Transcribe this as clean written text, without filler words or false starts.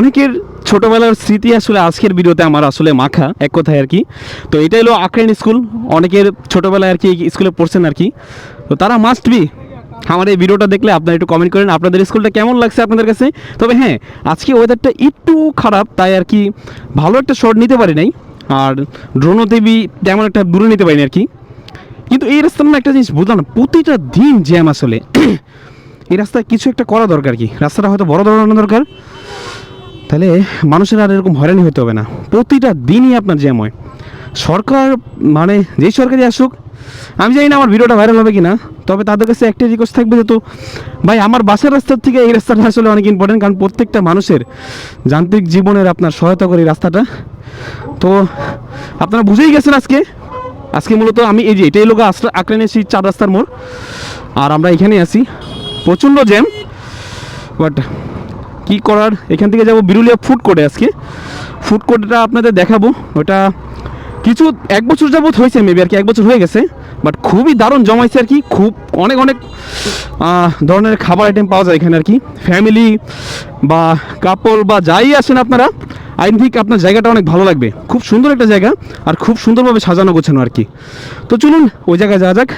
অনেকের ছোটবেলার স্মৃতি আসলে আজকের ভিডিওতে আমার আসলে মাখা এক কথায় আর কি। তো এটা হলো আক্রাইন স্কুল, অনেকের ছোটবেলায় আর কি স্কুলে পড়ছেন আর কি, তো তারা মাস্ট বি আমার এই ভিডিওটা দেখলে আপনারা একটু কমেন্ট করেন আপনাদের স্কুলটা কেমন লাগছে আপনাদের কাছে। তবে হ্যাঁ, আজকে ওয়েদারটা একটু খারাপ, তাই আর কি ভালো একটা শট নিতে পারি নাই, আর ড্রোনও দেবী তেমন একটা দূরে নিতে পারিনি আর কি। কিন্তু এই রাস্তার না একটা জিনিস বুঝলাম না, প্রতিটা দিন জ্যাম আসলে। এই রাস্তায় কিছু একটা করা দরকার, কি রাস্তাটা হয়তো বড় ধরনের দরকার, তাহলে মানুষের আর এরকম হয়রানি হতে হবে না। প্রতিটা দিনই আপনার জ্যাম হয়। সরকার মানে যেই সরকারই আসুক, আমি জানি না আমার ভিডিওটা ভাইরাল হবে কি না, তবে তাদের কাছে একটাই রিকোয়েস্ট থাকবে যে, তো ভাই আমার বাসার রাস্তার থেকে এই রাস্তাটা আসলে অনেক ইম্পর্টেন্ট, কারণ প্রত্যেকটা মানুষের যান্ত্রিক জীবনের আপনার সহায়তা করে এই রাস্তাটা। তো আপনারা বুঝেই গেছেন আজকে মূলত আমি এই যে এটাই লোক আঁকড়ে এসেছি 4 রাস্তার মোড়, আর আমরা এখানে আছি, প্রচণ্ড জ্যাম। বাট কী করার, এখান থেকে যাবো বিরুলিয়া ফুড কোর্টে। আজকে ফুড কোর্টটা আপনাদের দেখাবো, ওটা কিছু 1 বছর যাবত হয়েছে, মেবি আর কি 1 বছর হয়ে গেছে, বাট খুবই দারুণ জমাইছে আর কি। খুব অনেক ধরনের খাবার আইটেম পাওয়া যায় এখানে আর কি। ফ্যামিলি বা কাপল বা যাই আসেন আপনারা, আই থিঙ্ক আপনার জায়গাটা অনেক ভালো লাগবে। খুব সুন্দর একটা জায়গা, আর খুব সুন্দরভাবে সাজানো গোছানো আর কি। তো চলুন ওই জায়গায় যাওয়া যাক।